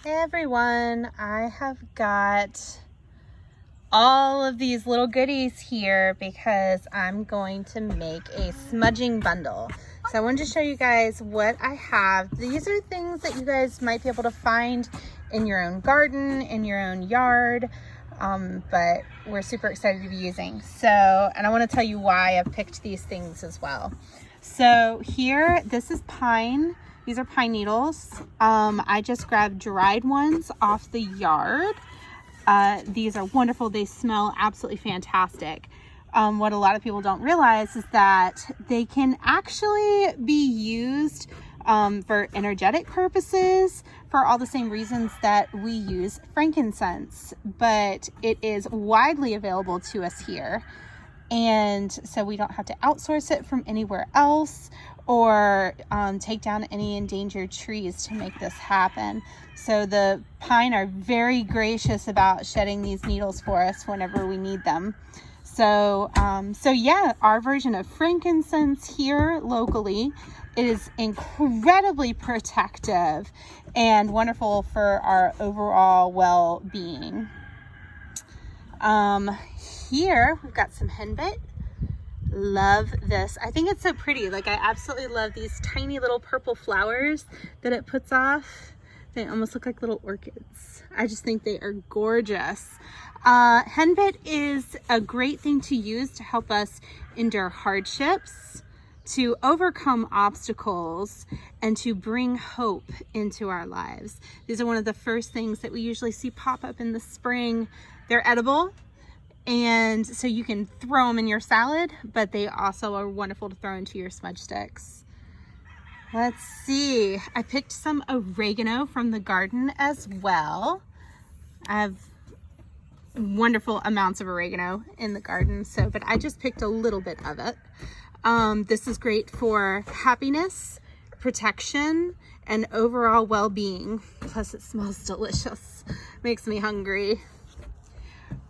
Hey everyone, I have got all of these little goodies here because I'm going to make a smudging bundle. So I wanted to show you guys what I have. These are things that you guys might be able to find in your own garden, in your own yard, but we're super excited to be using. So, and I want to tell you why I've picked these things as well. So here, this is pine. These are pine needles. I just grabbed dried ones off the yard. These are wonderful. They smell absolutely fantastic. What a lot of people don't realize is that they can actually be used for energetic purposes for all the same reasons that we use frankincense, but it is widely available to us here. And so we don't have to outsource it from anywhere else or take down any endangered trees to make this happen. So the pine are very gracious about shedding these needles for us whenever we need them. So yeah, our version of frankincense here locally is incredibly protective and wonderful for our overall well-being. Here we've got some henbit. Love this. I think it's so pretty. Like, I absolutely love these tiny little purple flowers that it puts off. They almost look like little orchids. I just think they are gorgeous. Henbit is a great thing to use to help us endure hardships, to overcome obstacles, and to bring hope into our lives. These are one of the first things that we usually see pop up in the spring. They're edible, and so you can throw them in your salad, but they also are wonderful to throw into your smudge sticks. Let's see. I picked some oregano from the garden as well. I have wonderful amounts of oregano in the garden, but I just picked a little bit of it. This is great for happiness, protection, and overall well-being. Plus it smells delicious. Makes me hungry.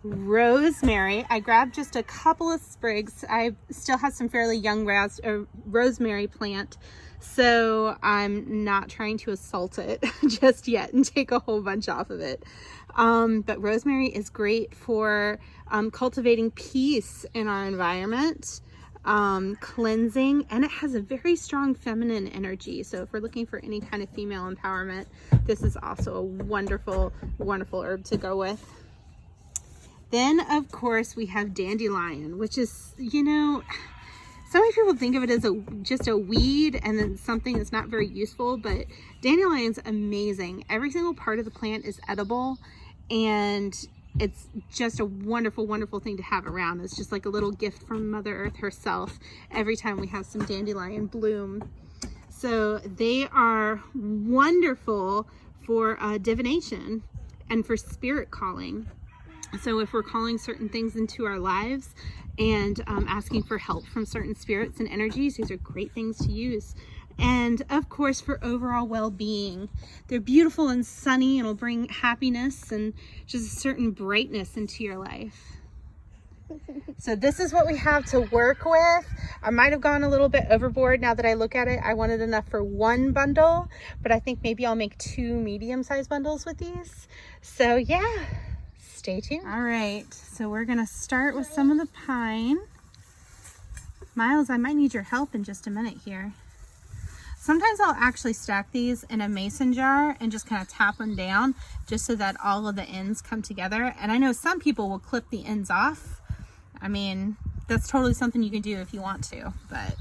Rosemary. I grabbed just a couple of sprigs. I still have some fairly young rosemary plant, so I'm not trying to assault it just yet and take a whole bunch off of it. But rosemary is great for cultivating peace in our environment, cleansing, and it has a very strong feminine energy. So if we're looking for any kind of female empowerment, this is also a wonderful, wonderful herb to go with. Then, of course, we have dandelion, which is, you know, so many people think of it as just a weed and then something that's not very useful, but dandelion's amazing. Every single part of the plant is edible, and it's just a wonderful, wonderful thing to have around. It's just like a little gift from Mother Earth herself every time we have some dandelion bloom. So they are wonderful for divination and for spirit calling. So if we're calling certain things into our lives and asking for help from certain spirits and energies, these are great things to use. And of course, for overall well-being, they're beautiful and sunny, and will bring happiness and just a certain brightness into your life. So this is what we have to work with. I might have gone a little bit overboard now that I look at it. I wanted enough for one bundle, but I think maybe I'll make 2 medium-sized bundles with these. So yeah. Stay tuned. All right, so we're gonna start with some of the pine. Miles, I might need your help in just a minute here. Sometimes I'll actually stack these in a mason jar and just kind of tap them down just so that all of the ends come together. And I know some people will clip the ends off. I mean, that's totally something you can do if you want to, but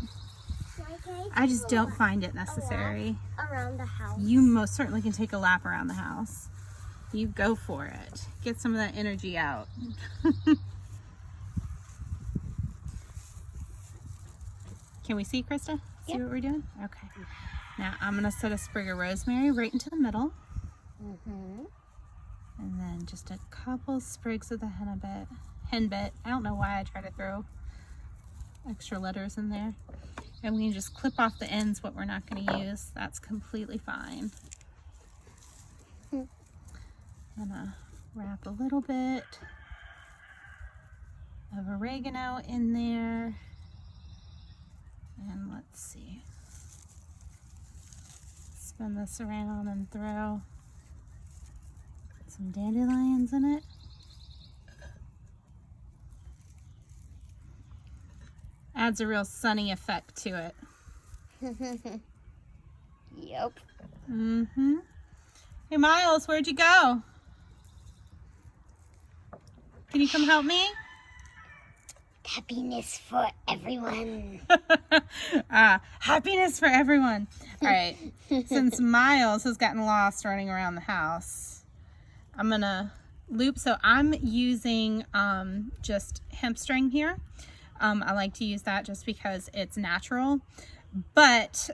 I just don't find it necessary. Around the house. You most certainly can take a lap around the house. You go for it. Get some of that energy out. Can we see, Krista? See what we're doing? Okay. Now I'm going to set a sprig of rosemary right into the middle. And then just a couple sprigs of the henbit. I don't know why I try to throw extra letters in there. And we can just clip off the ends what we're not going to use. That's completely fine. I'm gonna wrap a little bit of oregano in there, and let's see, spin this around and throw some dandelions in it. Adds a real sunny effect to it. Yep. Mm-hmm. Hey, Miles, where'd you go? Can you come help me? Happiness for everyone. Happiness for everyone. All right. Since Miles has gotten lost running around the house, I'm going to loop. So I'm using just hemp string here. I like to use that just because it's natural. But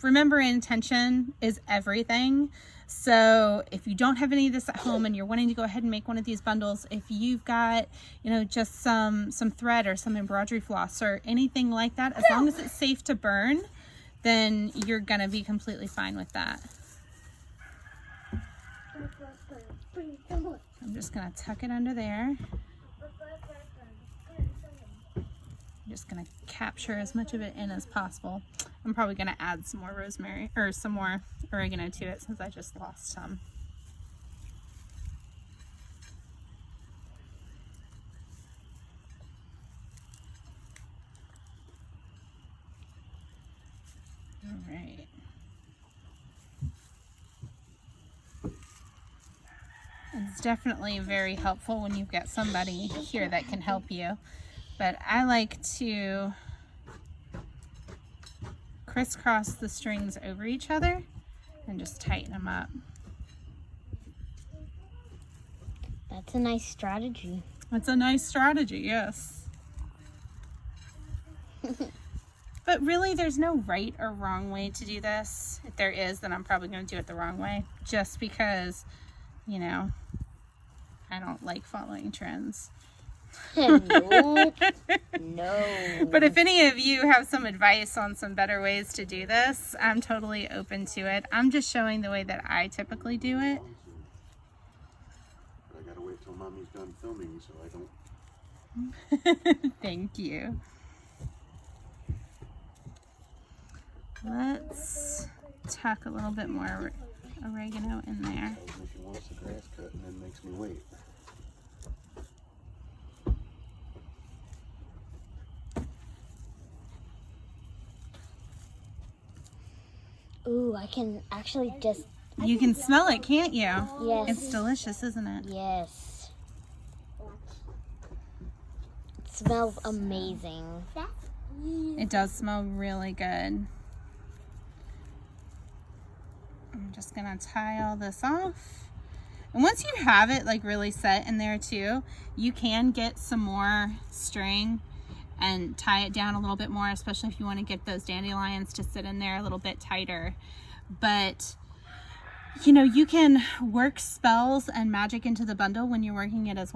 remember, intention is everything. So if you don't have any of this at home and you're wanting to go ahead and make one of these bundles, if you've got, you know, just some thread or some embroidery floss or anything like that, as long as it's safe to burn, then you're going to be completely fine with that. I'm just going to tuck it under there. I'm just going to capture as much of it in as possible. I'm probably going to add some more rosemary or some more oregano to it since I just lost some. All right. It's definitely very helpful when you've got somebody here that can help you. But I like to crisscross the strings over each other and just tighten them up. That's a nice strategy. That's a nice strategy, yes. But really, there's no right or wrong way to do this. If there is, then I'm probably going to do it the wrong way. Just because, you know, I don't like following trends. Nope. No. But if any of you have some advice on some better ways to do this, I'm totally open to it. I'm just showing the way that I typically do it. I gotta wait till Mommy's done filming so I don't. Thank you. Let's tuck a little bit more oregano in there. Tells me she wants the grass cut and then makes me wait. Ooh, I can actually just... You can smell it, can't you? Yes. It's delicious, isn't it? Yes. It smells amazing. It does smell really good. I'm just gonna tie all this off. And once you have it like really set in there too, you can get some more string and tie it down a little bit more, especially if you want to get those dandelions to sit in there a little bit tighter. But you know, you can work spells and magic into the bundle when you're working it as well.